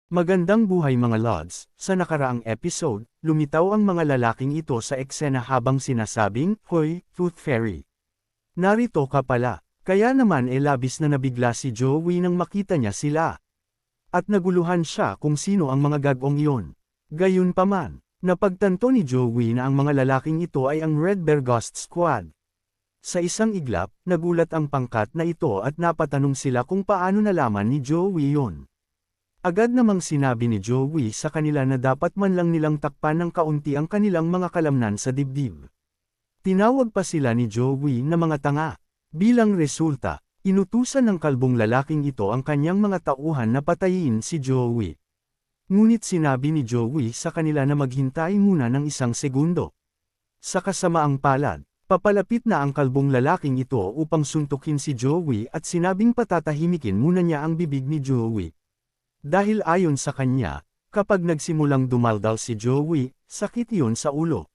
Magandang buhay mga Lods, sa nakaraang episode, lumitaw ang mga lalaking ito sa eksena habang sinasabing, "Hoy, Tooth Fairy. Narito ka pala." Kaya naman labis na nabigla si Joey nang makita niya sila. At naguluhan siya kung sino ang mga gagong iyon. Gayunpaman, napagtanto ni Joey na ang mga lalaking ito ay ang Red Bear Ghost Squad. Sa isang iglap, nagulat ang pangkat na ito at napatanong sila kung paano nalaman ni Joey yon. Agad namang sinabi ni Joey sa kanila na dapat man lang nilang takpan ng kaunti ang kanilang mga kalamnan sa dibdib. Tinawag pa sila ni Joey na mga tanga. Bilang resulta, inutusan ng kalbong lalaking ito ang kanyang mga tauhan na patayin si Joey. Ngunit sinabi ni Joey sa kanila na maghintay muna ng isang segundo. Sa kasamaang palad, papalapit na ang kalbong lalaking ito upang suntukin si Joey at sinabing patatahimikin muna niya ang bibig ni Joey. Dahil ayon sa kanya, kapag nagsimulang dumaldal si Joey, sakit iyon sa ulo.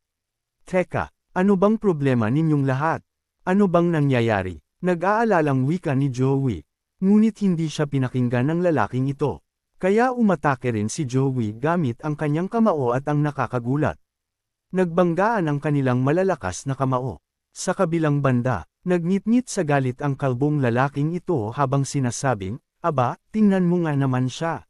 Teka, ano bang problema ninyong lahat? Ano bang nangyayari? Nag-aalalang wika ni Joey. Ngunit hindi siya pinakinggan ng lalaking ito. Kaya umatake rin si Joey gamit ang kanyang kamao at ang nakakagulat. Nagbanggaan ang kanilang malalakas na kamao. Sa kabilang banda, nagngit-ngit sa galit ang kalbong lalaking ito habang sinasabing, "Aba, tingnan mo nga naman siya."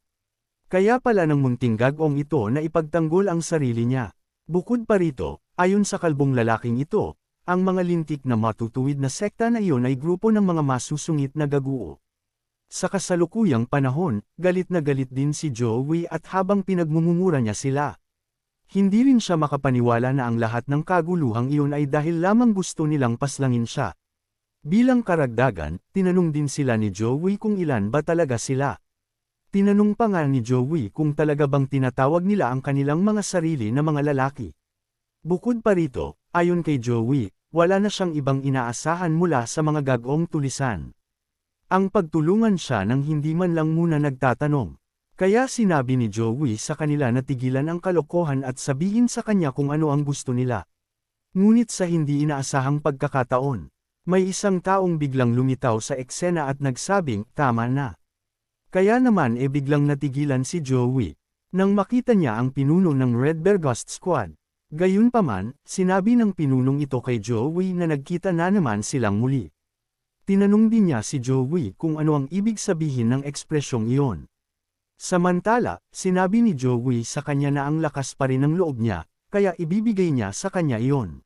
Kaya pala ng munting gagong ito na ipagtanggol ang sarili niya. Bukod pa rito, ayon sa kalbong lalaking ito, ang mga lintik na matutuwid na sekta na iyon ay grupo ng mga masusungit na gaguo. Sa kasalukuyang panahon, galit na galit din si Joey at habang pinagmumura niya sila. Hindi rin siya makapaniwala na ang lahat ng kaguluhang iyon ay dahil lamang gusto nilang paslangin siya. Bilang karagdagan, tinanong din sila ni Joey kung ilan ba talaga sila. Tinanong pa nga ni Joey kung talaga bang tinatawag nila ang kanilang mga sarili na mga lalaki. Bukod pa rito, ayon kay Joey, wala na siyang ibang inaasahan mula sa mga gagong tulisan. Ang pagtulungan siya nang hindi man lang muna nagtatanong. Kaya sinabi ni Joey sa kanila na tigilan ang kalokohan at sabihin sa kanya kung ano ang gusto nila. Ngunit sa hindi inaasahang pagkakataon, may isang taong biglang lumitaw sa eksena at nagsabing, "Tama na." Kaya naman biglang natigilan si Joey, nang makita niya ang pinuno ng Red Bear Ghost Squad. Gayunpaman, sinabi ng pinunong ito kay Joey na nagkita na naman silang muli. Tinanong din niya si Joey kung ano ang ibig sabihin ng ekspresyong iyon. Samantala, sinabi ni Joey sa kanya na ang lakas pa rin ng loob niya, kaya ibibigay niya sa kanya iyon.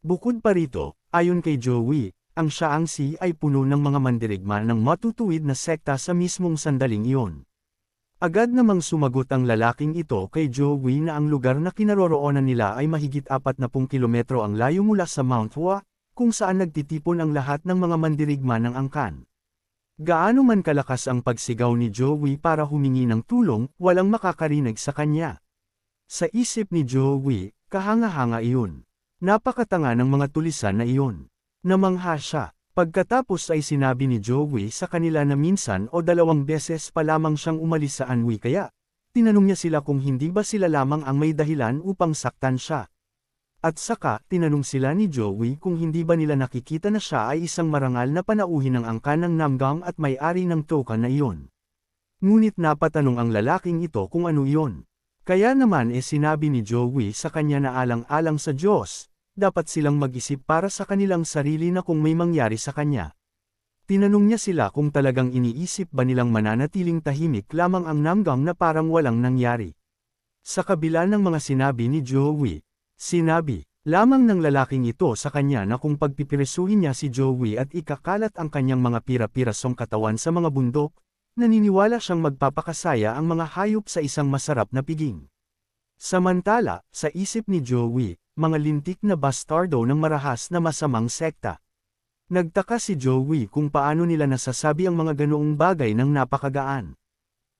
Bukod pa rito, ayon kay Joey, ang Shaanxi ay puno ng mga mandirigma ng matutuwid na sekta sa mismong sandaling iyon. Agad namang sumagot ang lalaking ito kay Joey na ang lugar na kinaroroonan nila ay mahigit 40 kilometro ang layo mula sa Mount Hua, kung saan nagtitipon ang lahat ng mga mandirigma ng angkan. Gaano man kalakas ang pagsigaw ni Joey para humingi ng tulong, walang makakarinig sa kanya. Sa isip ni Joey, kahanga-hanga iyon. Napakatanga ng mga tulisan na iyon. Namangha siya. Pagkatapos ay sinabi ni Joey sa kanila na minsan o dalawang beses pa lamang siyang umalis sa Anhui kaya, tinanong niya sila kung hindi ba sila lamang ang may dahilan upang saktan siya. At saka, tinanong sila ni Joey kung hindi ba nila nakikita na siya ay isang marangal na panauhin ng angkan ng Namgang at may-ari ng token na iyon. Ngunit napatanong ang lalaking ito kung ano iyon. Kaya naman sinabi ni Joey sa kanya na alang-alang sa Diyos, dapat silang mag-isip para sa kanilang sarili na kung may mangyari sa kanya. Tinanong niya sila kung talagang iniisip ba nilang mananatiling tahimik lamang ang Namgang na parang walang nangyari. Sa kabila ng mga sinabi ni Joey, sinabi lamang ng lalaking ito sa kanya na kung pagpipirisuhin niya si Joey at ikakalat ang kanyang mga pira-pirasong katawan sa mga bundok, naniniwala siyang magpapakasaya ang mga hayop sa isang masarap na piging. Samantala, sa isip ni Joey, mga lintik na bastardo ng marahas na masamang sekta. Nagtaka si Joey kung paano nila nasasabi ang mga ganoong bagay ng napakagaan.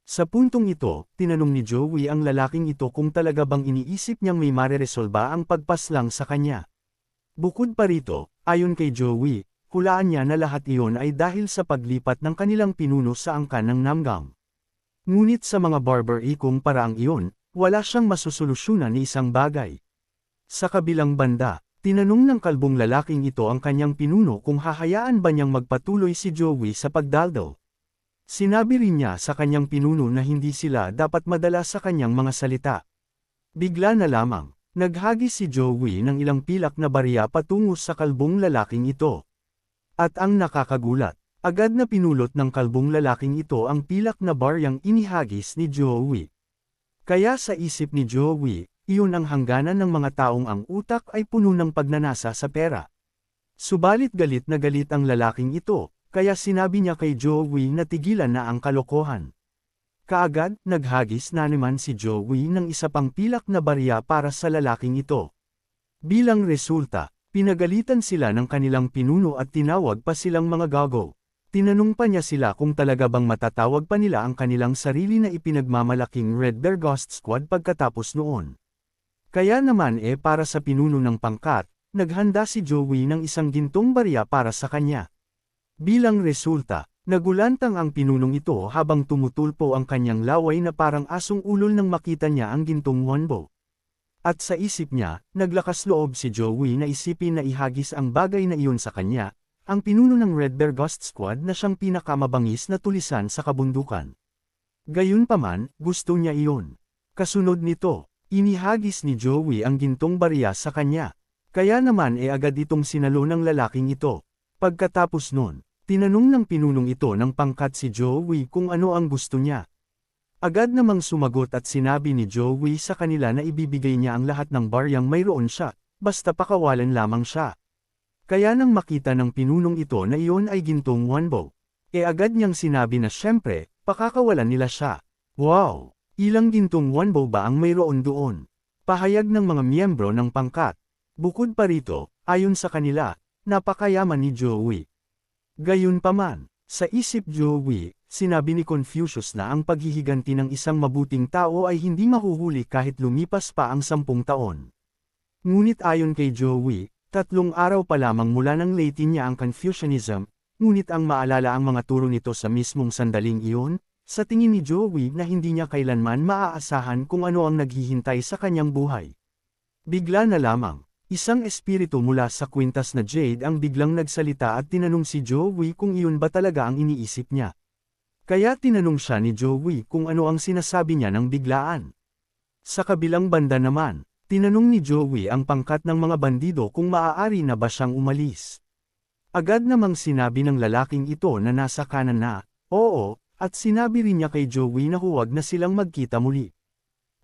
Sa puntong ito, tinanong ni Joey ang lalaking ito kung talaga bang iniisip niyang may mareresolba ang pagpaslang sa kanya. Bukod pa rito, ayon kay Joey, hulaan niya na lahat iyon ay dahil sa paglipat ng kanilang pinuno sa angkan ng Namgang. Ngunit sa mga barbar-ikong paraang iyon, wala siyang masusolusyunan ni isang bagay. Sa kabilang banda, tinanong ng kalbong lalaking ito ang kanyang pinuno kung hahayaan ba niyang magpatuloy si Joey sa pagdaldaw. Sinabi rin niya sa kanyang pinuno na hindi sila dapat madala sa kanyang mga salita. Bigla na lamang, naghagis si Joey ng ilang pilak na barya patungo sa kalbong lalaking ito. At ang nakakagulat, agad na pinulot ng kalbong lalaking ito ang pilak na baryang inihagis ni Joey. Kaya sa isip ni Joey, iyon ang hangganan ng mga taong ang utak ay puno ng pagnanasa sa pera. Subalit galit na galit ang lalaking ito, kaya sinabi niya kay Joey na tigilan na ang kalokohan. Kaagad, naghagis na naman si Joey ng isa pang pilak na barya para sa lalaking ito. Bilang resulta, pinagalitan sila ng kanilang pinuno at tinawag pa silang mga gago. Tinanong pa niya sila kung talaga bang matatawag pa nila ang kanilang sarili na ipinagmamalaking Red Bear Ghost Squad pagkatapos noon. Kaya naman para sa pinuno ng pangkat, naghanda si Joey ng isang gintong barya para sa kanya. Bilang resulta, nagulantang ang pinunong ito habang tumutulpo ang kanyang laway na parang asong ulol nang makita niya ang gintong wonbo. At sa isip niya, naglakas loob si Joey na isipin na ihagis ang bagay na iyon sa kanya, ang pinuno ng Red Bear Ghost Squad na siyang pinakamabangis na tulisan sa kabundukan. Gayunpaman, gusto niya iyon. Kasunod nito, inihagis ni Joey ang gintong barya sa kanya. Kaya naman agad itong sinalo ng lalaking ito. Pagkatapos nun, tinanong ng pinunong ito ng pangkat si Joey kung ano ang gusto niya. Agad namang sumagot at sinabi ni Joey sa kanila na ibibigay niya ang lahat ng baryang mayroon siya, basta pakawalan lamang siya. Kaya nang makita ng pinunong ito na iyon ay gintong wonbo, agad niyang sinabi na syempre, pakakawalan nila siya. Wow! Ilang gintong wonbo ba ang mayroon doon? Pahayag ng mga miyembro ng pangkat. Bukod pa rito, ayon sa kanila, napakayaman ni Joey. Gayunpaman, sa isip Joey, sinabi ni Confucius na ang paghihiganti ng isang mabuting tao ay hindi mahuhuli kahit lumipas pa ang 10 taon. Ngunit ayon kay Joey, 3 araw pa lamang mula nang Latin niya ang Confucianism, ngunit ang maalala ang mga turo nito sa mismong sandaling iyon, sa tingin ni Joey na hindi niya kailanman maaasahan kung ano ang naghihintay sa kanyang buhay. Bigla na lamang, isang espiritu mula sa kwintas na Jade ang biglang nagsalita at tinanong si Joey kung iyon ba talaga ang iniisip niya. Kaya tinanong siya ni Joey kung ano ang sinasabi niya ng biglaan. Sa kabilang banda naman, tinanong ni Joey ang pangkat ng mga bandido kung maaari na ba siyang umalis. Agad namang sinabi ng lalaking ito na nasa kanan na, oo, at sinabi rin niya kay Joey na huwag na silang magkita muli.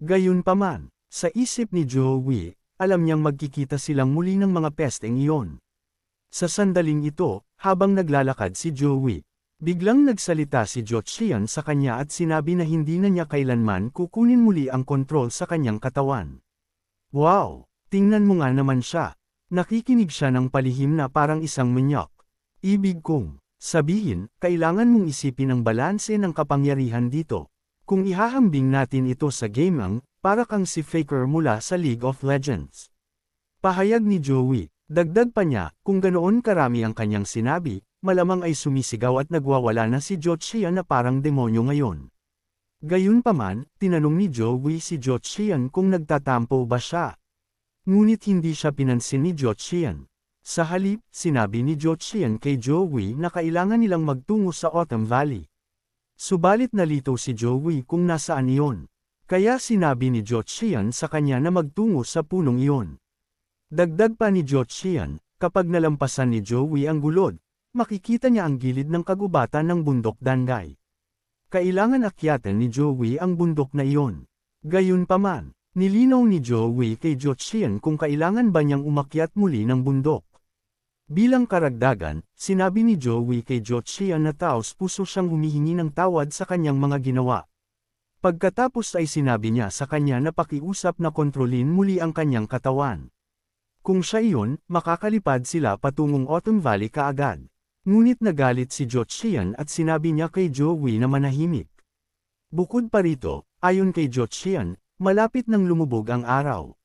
Gayunpaman, sa isip ni Joey, alam niyang magkikita silang muli ng mga pesteng iyon. Sa sandaling ito, habang naglalakad si Joey, biglang nagsalita si Jochian sa kanya at sinabi na hindi na niya kailanman kukunin muli ang kontrol sa kanyang katawan. Wow! Tingnan mo nga naman siya. Nakikinig siya ng palihim na parang isang manyak. Ibig kong sabihin, kailangan mong isipin ang balanse ng kapangyarihan dito. Kung ihahambing natin ito sa gaming, para kang si Faker mula sa League of Legends. Pahayag ni Joey, dagdag pa niya, kung ganoon karami ang kanyang sinabi, malamang ay sumisigaw at nagwawala na si Jochian na parang demonyo ngayon. Gayunpaman, tinanong ni Joey si Jochian kung nagtatampo ba siya. Ngunit hindi siya pinansin ni Jochian. Sa halip, sinabi ni Jochian kay Joey na kailangan nilang magtungo sa Autumn Valley. Subalit nalito si Joey kung nasaan iyon. Kaya sinabi ni Jochian sa kanya na magtungo sa punong iyon. Dagdag pa ni Jochian, kapag nalampasan ni Joey ang gulod, makikita niya ang gilid ng kagubatan ng bundok Dangay. Kailangan akyatan ni Joey ang bundok na iyon. Gayunpaman, nilinaw ni Joey kay Jochian kung kailangan ba niyang umakyat muli ng bundok. Bilang karagdagan, sinabi ni Joey kay Jochian na taos puso siyang humihingi ng tawad sa kanyang mga ginawa. Pagkatapos ay sinabi niya sa kanya na pakiusap na kontrolin muli ang kanyang katawan. Kung siya iyon, makakalipad sila patungong Autumn Valley kaagad. Ngunit nagalit si Jochian at sinabi niya kay Joey na manahimik. Bukod pa rito, ayon kay Jochian, malapit nang lumubog ang araw.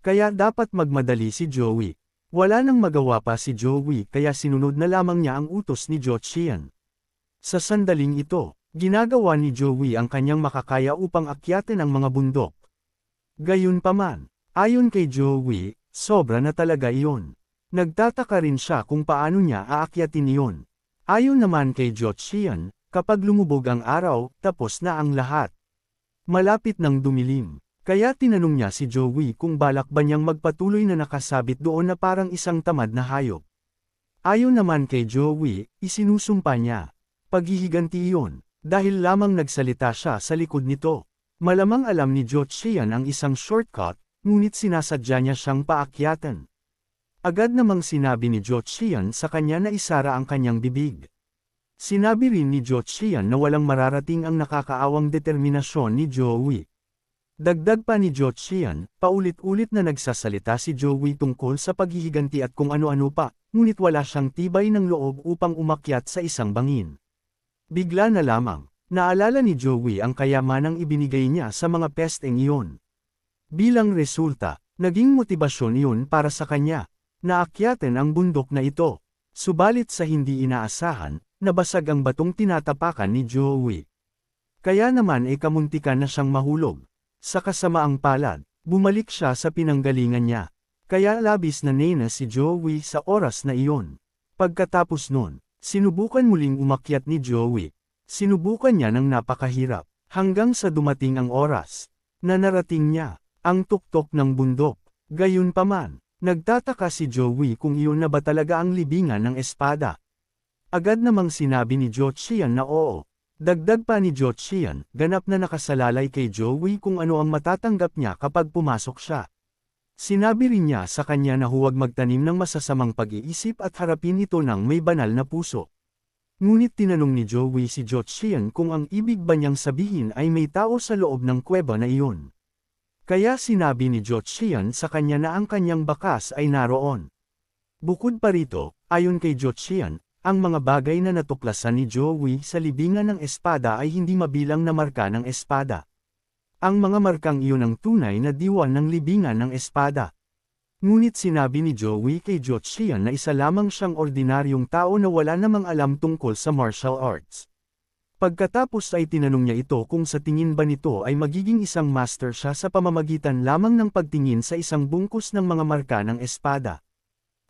Kaya dapat magmadali si Joey. Wala nang magawa pa si Joey kaya sinunod na lamang niya ang utos ni Jochian. Sa sandaling ito, ginagawa ni Joey ang kanyang makakaya upang akyatin ang mga bundok. Gayunpaman, ayon kay Joey, sobra na talaga iyon. Nagtataka rin siya kung paano niya aakyatin iyon. Ayon naman kay Jochian, Kapag lumubog ang araw, tapos na ang lahat. Malapit nang dumilim. Kaya tinanong niya si Joey kung balak ba niyang magpatuloy na nakasabit doon na parang isang tamad na hayop. Ayon naman kay Joey, isinusumpa niya. Paghihiganti iyon, dahil lamang nagsalita siya sa likod nito. Malamang alam ni Jochian ang isang shortcut, ngunit sinasadya niya siyang paakyatan. Agad namang sinabi ni Jochian sa kanya na isara ang kanyang bibig. Sinabi rin ni Jochian na walang mararating ang nakakaawang determinasyon ni Joey. Dagdag pa ni Jochian, paulit-ulit na nagsasalita si Joey tungkol sa paghihiganti at kung ano-ano pa, ngunit wala siyang tibay ng loob upang umakyat sa isang bangin. Bigla na lamang, naalala ni Joey ang kayamanang ibinigay niya sa mga pesteng iyon. Bilang resulta, naging motibasyon iyon para sa kanya, na akyatin ang bundok na ito. Subalit sa hindi inaasahan, nabasag ang batong tinatapakan ni Joey. Kaya naman kamuntikan na siyang mahulog. Sa kasamaang palad, bumalik siya sa pinanggalingan niya. Kaya labis na nainis si Joey sa oras na iyon. Pagkatapos nun, sinubukan muling umakyat ni Joey. Sinubukan niya ng napakahirap, hanggang sa dumating ang oras na narating niya ang tuktok ng bundok. Gayunpaman, nagtataka si Joey kung iyon na ba talaga ang libingan ng espada. Agad namang sinabi ni Jochian na oo. Dagdag pa ni Jochian, ganap na nakasalalay kay Joey kung ano ang matatanggap niya kapag pumasok siya. Sinabi rin niya sa kanya na huwag magtanim ng masasamang pag-iisip at harapin ito ng may banal na puso. Ngunit tinanong ni Joey si Jochian kung ang ibig ba niyang sabihin ay may tao sa loob ng kuweba na iyon. Kaya sinabi ni Jochian sa kanya na ang kanyang bakas ay naroon. Bukod pa rito, ayon kay Jochian, ang mga bagay na natuklasan ni Joey sa libingan ng espada ay hindi mabilang na marka ng espada. Ang mga markang iyon ang tunay na diwa ng libingan ng espada. Ngunit sinabi ni Joey kay Jochian na isa lamang siyang ordinaryong tao na wala namang alam tungkol sa martial arts. Pagkatapos ay tinanong niya ito kung sa tingin ba nito ay magiging isang master siya sa pamamagitan lamang ng pagtingin sa isang bungkus ng mga marka ng espada.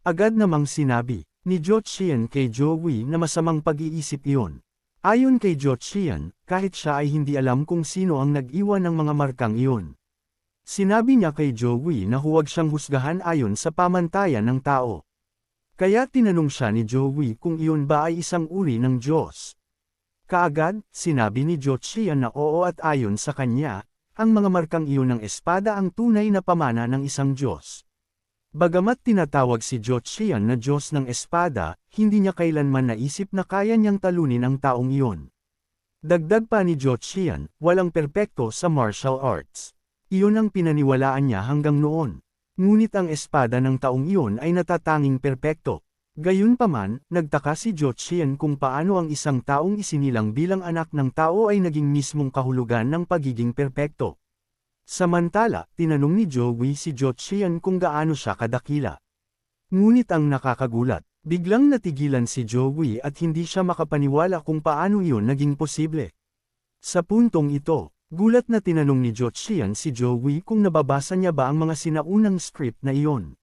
Agad namang sinabi ni Jochian kay Joey na masamang pag-iisip iyon. Ayon kay Jochian, kahit siya ay hindi alam kung sino ang nag-iwan ng mga markang iyon. Sinabi niya kay Joey na huwag siyang husgahan ayon sa pamantayan ng tao. Kaya tinanong siya ni Joey kung iyon ba ay isang uri ng Diyos. Kaagad, sinabi ni Jochian na oo at ayon sa kanya, ang mga markang iyon ng espada ang tunay na pamana ng isang Diyos. Bagamat tinatawag si Jochian na Diyos ng espada, hindi niya kailanman naisip na kaya niyang talunin ang taong iyon. Dagdag pa ni Jochian, walang perpekto sa martial arts. Iyon ang pinaniwalaan niya hanggang noon. Ngunit ang espada ng taong iyon ay natatanging perpekto. Gayunpaman, nagtaka si Jochian kung paano ang isang taong isinilang bilang anak ng tao ay naging mismong kahulugan ng pagiging perpekto. Samantala, tinanong ni Joey si Jochian kung gaano siya kadakila. Ngunit ang nakakagulat, biglang natigilan si Joey at hindi siya makapaniwala kung paano iyon naging posible. Sa puntong ito, gulat na tinanong ni Jochian si Joey kung nababasa niya ba ang mga sinaunang script na iyon.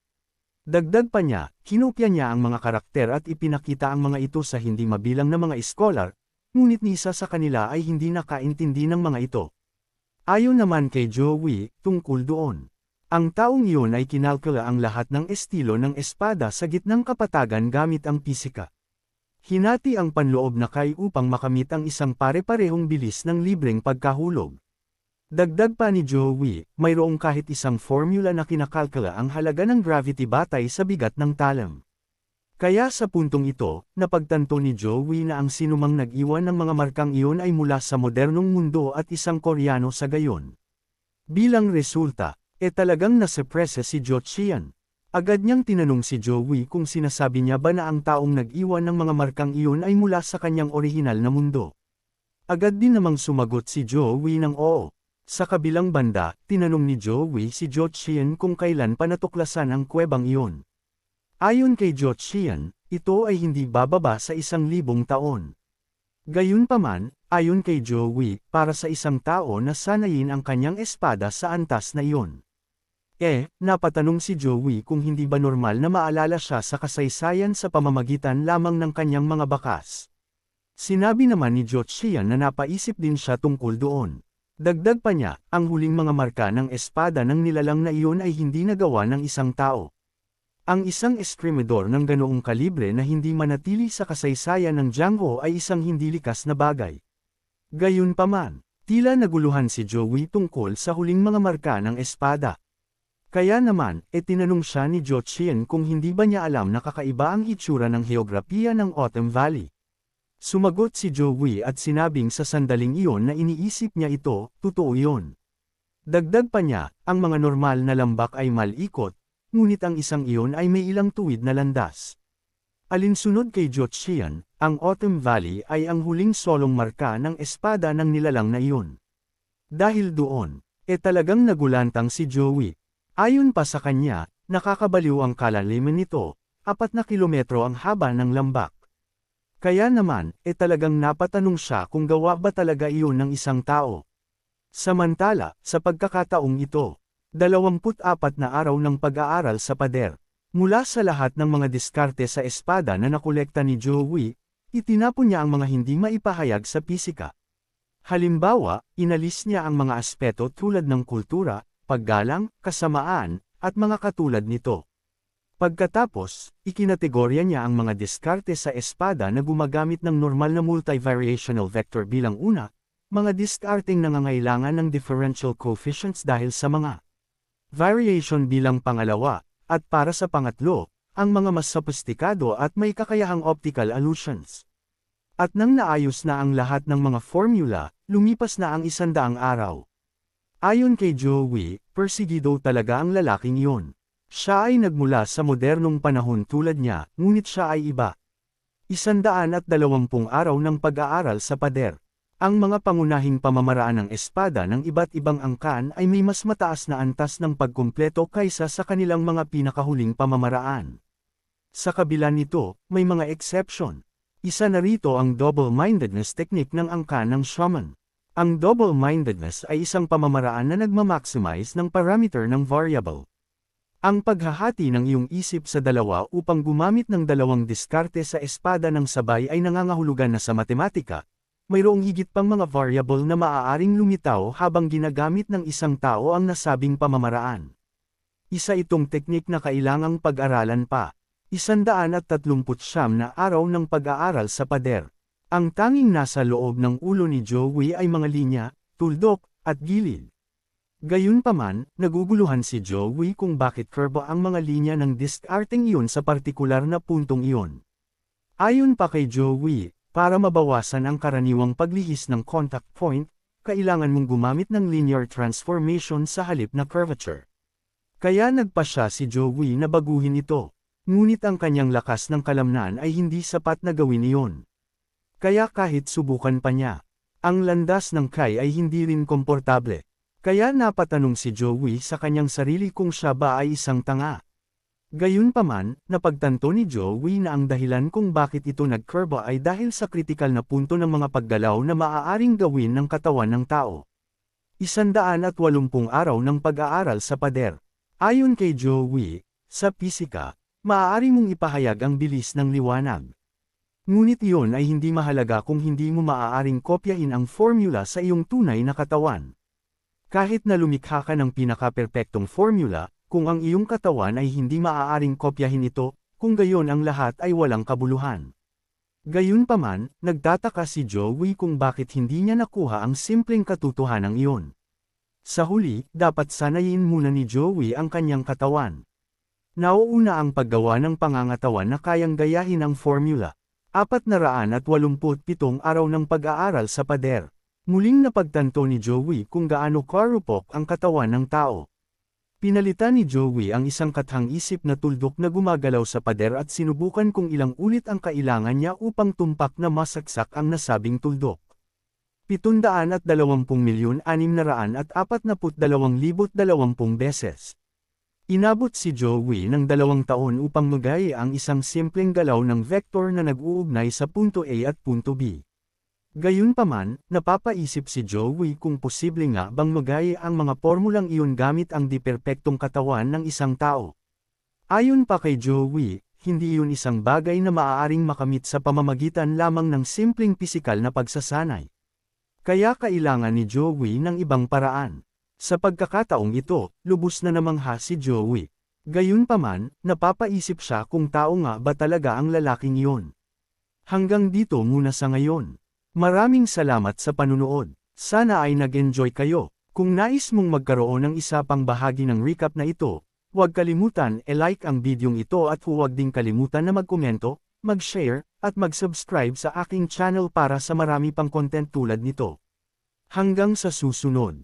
Dagdag pa niya, kinopya niya ang mga karakter at ipinakita ang mga ito sa hindi mabilang na mga iskolar, ngunit ni isa sa kanila ay hindi nakaintindi ng mga ito. Ayon naman kay Joey, tungkol doon. Ang taong iyon ay kinalkula ang lahat ng estilo ng espada sa gitnang kapatagan gamit ang pisika. Hinati ang panloob na kay upang makamit ang isang pare-parehong bilis ng libreng pagkahulog. Dagdag pa ni Joey, mayroong kahit isang formula na kinakalkula ang halaga ng gravity batay sa bigat ng talam. Kaya sa puntong ito, napagtanto ni Joey na ang sinumang nag-iwan ng mga markang iyon ay mula sa modernong mundo at isang Koreano sa gayon. Bilang resulta, talagang nasepresa si Jochian. Agad niyang tinanong si Joey kung sinasabi niya ba na ang taong nag-iwan ng mga markang iyon ay mula sa kanyang orihinal na mundo. Agad din namang sumagot si Joey ng oo. Sa kabilang banda, tinanong ni Joey si Jochian kung kailan pa natuklasan ang kuwebang iyon. Ayon kay Jochian, ito ay hindi bababa sa 1,000 taon. Gayunpaman, ayon kay Joey, para sa isang tao na sanayin ang kanyang espada sa antas na iyon. Napatanong si Joey kung hindi ba normal na maalala siya sa kasaysayan sa pamamagitan lamang ng kanyang mga bakas. Sinabi naman ni Jochian na napaisip din siya tungkol doon. Dagdag pa niya, ang huling mga marka ng espada ng nilalang na iyon ay hindi nagawa ng isang tao. Ang isang eskrimidor ng ganoong kalibre na hindi manatili sa kasaysayan ng Jiangho ay isang hindi likas na bagay. Gayunpaman, tila naguluhan si Joey tungkol sa huling mga marka ng espada. Kaya naman, tinanong siya ni Jochian kung hindi ba niya alam na kakaiba ang itsura ng heograpiya ng Autumn Valley. Sumagot si Joey at sinabing sa sandaling iyon na iniisip niya ito, totoo iyon. Dagdag pa niya, ang mga normal na lambak ay malikot, ngunit ang isang iyon ay may ilang tuwid na landas. Alinsunod kay Jochian, ang Autumn Valley ay ang huling solong marka ng espada ng nilalang na iyon. Dahil doon, talagang nagulantang si Joey. Ayon pa sa kanya, nakakabaliw ang kalaliman nito, 4 na kilometro ang haba ng lambak. Kaya naman, talagang napatanong siya kung gawa ba talaga iyon ng isang tao. Samantala, sa pagkakataong ito, 24 na araw ng pag-aaral sa pader. Mula sa lahat ng mga diskarte sa espada na nakolekta ni Joey, itinapon niya ang mga hindi maipahayag sa pisika. Halimbawa, inalis niya ang mga aspeto tulad ng kultura, paggalang, kasamaan, at mga katulad nito. Pagkatapos, ikinategorya niya ang mga diskarte sa espada na gumagamit ng normal na multivariational vector bilang una, mga diskarteng nangangailangan ng differential coefficients dahil sa mga variation bilang pangalawa, at para sa pangatlo, ang mga mas sophisticado at may kakayahang optical illusions. At nang naayos na ang lahat ng mga formula, lumipas na ang 100 araw. Ayon kay Joey, persigido talaga ang lalaking iyon. Siya ay nagmula sa modernong panahon tulad niya, ngunit siya ay iba. 120 araw ng pag-aaral sa pader. Ang mga pangunahing pamamaraan ng espada ng iba't ibang angkan ay may mas mataas na antas ng pagkumpleto kaysa sa kanilang mga pinakahuling pamamaraan. Sa kabila nito, may mga exception. Isa na rito ang double-mindedness technique ng angkan ng shaman. Ang double-mindedness ay isang pamamaraan na nagmamaximize ng parameter ng variable. Ang paghahati ng iyong isip sa dalawa upang gumamit ng dalawang diskarte sa espada ng sabay ay nangangahulugan na sa matematika. Mayroong higit pang mga variable na maaaring lumitaw habang ginagamit ng isang tao ang nasabing pamamaraan. Isa itong teknik na kailangang pag-aralan pa. 139 na araw ng pag-aaral sa pader. Ang tanging nasa loob ng ulo ni Joey ay mga linya, tuldok, at gilid. Gayunpaman, naguguluhan si Joey kung bakit curve ang mga linya ng diskarteng iyon sa partikular na puntong iyon. Ayon pa kay Joey, para mabawasan ang karaniwang paglihis ng contact point, kailangan mong gumamit ng linear transformation sa halip na curvature. Kaya nagpasya si Joey na baguhin ito, ngunit ang kanyang lakas ng kalamnan ay hindi sapat na gawin iyon. Kaya kahit subukan pa niya, ang landas ng Kai ay hindi rin komportable. Kaya napatanong si Joey sa kanyang sarili kung siya ba ay isang tanga. Gayunpaman, napagtanto ni Joey na ang dahilan kung bakit ito nag-curve ay dahil sa kritikal na punto ng mga paggalaw na maaaring gawin ng katawan ng tao. 180 araw ng pag-aaral sa pader. Ayon kay Joey, sa pisika, maaari mong ipahayag ang bilis ng liwanag. Ngunit iyon ay hindi mahalaga kung hindi mo maaaring kopyahin ang formula sa iyong tunay na katawan. Kahit na lumikha ka ng pinakaperpektong formula, kung ang iyong katawan ay hindi maaaring kopyahin ito, kung gayon ang lahat ay walang kabuluhan. Gayunpaman, nagtataka si Joey kung bakit hindi niya nakuha ang simpleng katotohanan iyon. Sa huli, dapat sanayin muna ni Joey ang kanyang katawan. Nauuna ang paggawa ng pangangatawan na kayang gayahin ang formula. 487 araw ng pag-aaral sa pader. Muling napagtanto ni Joey kung gaano karupok ang katawan ng tao. Pinalitan ni Joey ang isang kathang-isip na tuldok na gumagalaw sa pader at sinubukan kung ilang ulit ang kailangan niya upang tumpak na masaksak ang nasabing tuldok. 720,642,020 beses. Inabot si Joey ng 2 taon upang magaya ang isang simpleng galaw ng vector na nag-uugnay sa punto A at punto B. Gayunpaman, napapaisip si Joey kung posible nga bang magaya ang mga formulang iyon gamit ang di-perpektong katawan ng isang tao. Ayon pa kay Joey, hindi iyon isang bagay na maaaring makamit sa pamamagitan lamang ng simpleng pisikal na pagsasanay. Kaya kailangan ni Joey ng ibang paraan. Sa pagkakataong ito, lubos na namangha si Joey. Gayunpaman, napapaisip siya kung tao nga ba talaga ang lalaking iyon. Hanggang dito muna sa ngayon. Maraming salamat sa panunood. Sana ay nag-enjoy kayo. Kung nais mong magkaroon ng isa pang bahagi ng recap na ito, huwag kalimutan e-like ang videong ito at huwag ding kalimutan na magkomento, mag-share, at mag-subscribe sa aking channel para sa marami pang content tulad nito. Hanggang sa susunod.